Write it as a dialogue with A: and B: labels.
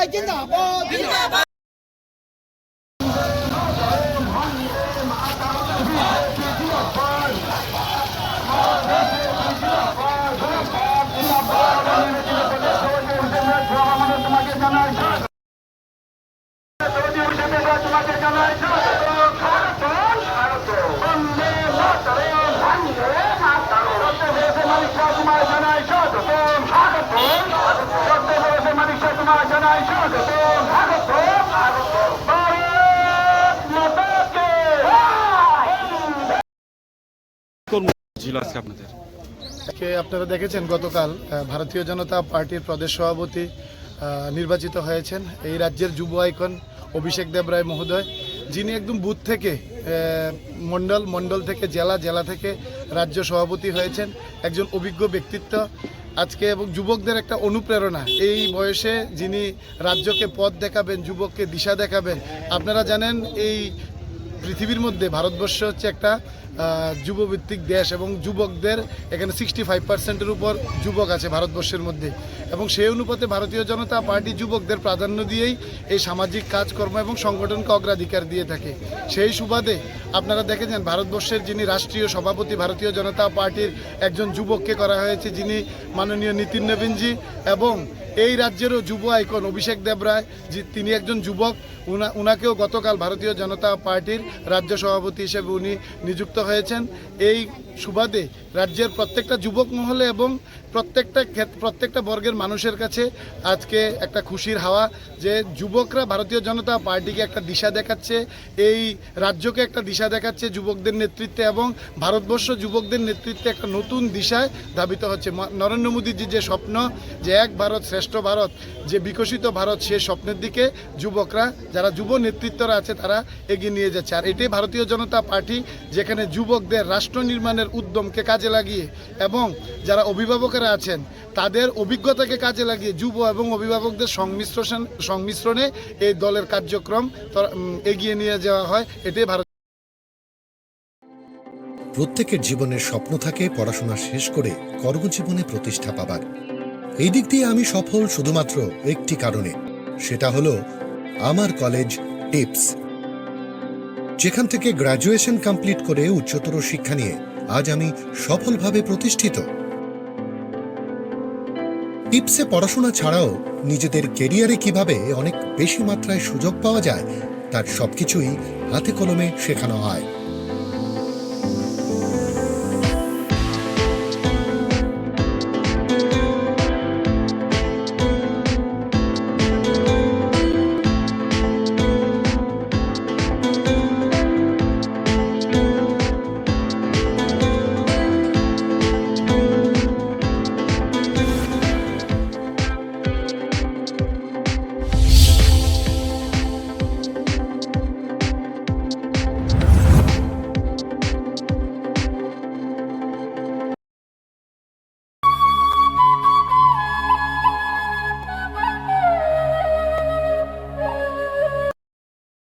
A: দেবরায় জিন্দাবাদ জিন্দাবাদ।
B: আপনারা দেখেছেন গতকাল ভারতীয় জনতা পার্টির প্রদেশ সভাপতি নির্বাচিত হয়েছেন এই রাজ্যের যুব আইকন অভিষেক দেবরায় মহোদয়, যিনি একদম বুথ থেকে মণ্ডল থেকে জেলা থেকে রাজ্য সভাপতি হয়েছেন। একজন অভিজ্ঞ ব্যক্তিত্ব আজকে এবং যুবকদের একটা অনুপ্রেরণা। এই বয়সে যিনি রাজ্যকে পথ দেখাবেন, যুবককে দিশা দেখাবেন। আপনারা জানেন এই পৃথিবীর মধ্যে ভারতবর্ষ হচ্ছে একটা যুবভিত্তিক দেশ এবং যুবকদের এখানে 65% উপর যুবক আছে ভারতবর্ষের মধ্যে, এবং সেই অনুপাতে ভারতীয় জনতা পার্টি যুবকদের প্রাধান্য দিয়েই এই সামাজিক কাজকর্ম এবং সংগঠনকে অগ্রাধিকার দিয়ে থাকে। সেই সুবাদে আপনারা দেখেছেন ভারতবর্ষের যিনি রাষ্ট্রীয় সভাপতি ভারতীয় জনতা পার্টির একজন যুবককে করা হয়েছে, যিনি মাননীয় নীতিন নবীনজি, এবং এই রাজ্যেরও যুব আইকন অভিষেক দেবরায়, তিনি একজন যুবক। উনাকেও গতকাল ভারতীয় জনতা পার্টির রাজ্য সভাপতি হিসেবে উনি নিযুক্ত হয়েছেন। এই সুবাদে রাজ্যের প্রত্যেকটা যুবক মহলে এবং প্রত্যেকটা বর্গের মানুষের কাছে আজকে একটা খুশির হাওয়া, যে যুবকরা ভারতীয় জনতা পার্টিকে একটা দিশা দেখাচ্ছে, এই রাজ্যকে একটা দিশা দেখাচ্ছে যুবকদের নেতৃত্বে, এবং ভারতবর্ষ যুবকদের নেতৃত্বে একটা নতুন দিশায় ধাবিত হচ্ছে। নরেন্দ্র মোদীজির যে স্বপ্ন, যে এক ভারত শ্রেষ্ঠ ভারত, যে বিকশিত ভারত, সে স্বপ্নের দিকে যুবকরা, যারা যুব নেতৃত্বরা আছে, তারা এগিয়ে নিয়ে যাচ্ছে। আর এটাই ভারতীয় জনতা পার্টি, যেখানে যুবকদের রাষ্ট্র নির্মাণের উদ্যমকে কাজে লাগিয়ে এবং যারা অভিভাবকেরা আছেন তাদের অভিজ্ঞতাকে কাজে লাগিয়ে যুব এবং অভিভাবকদের সংমিশ্রণে এই দলের কার্যক্রম এগিয়ে নিয়ে যাওয়া হয়। এটাই ভারত।
C: প্রত্যেকের জীবনের স্বপ্ন থাকে পড়াশোনা শেষ করে কর্মজীবনে প্রতিষ্ঠা পাবার। এই দিক দিয়ে আমি সফল শুধুমাত্র একটি কারণে, সেটা হলো আমার কলেজ টিপস, যেখান থেকে গ্র্যাজুয়েশন কমপ্লিট করে উচ্চতর শিক্ষা নিয়ে আজ আমি সফলভাবে প্রতিষ্ঠিত। টিপসে পড়াশোনা ছাড়াও নিজেদের কেরিয়ারে কিভাবে অনেক বেশি মাত্রায় সুযোগ পাওয়া যায় তার সবকিছুই হাতে কলমে শেখানো হয়।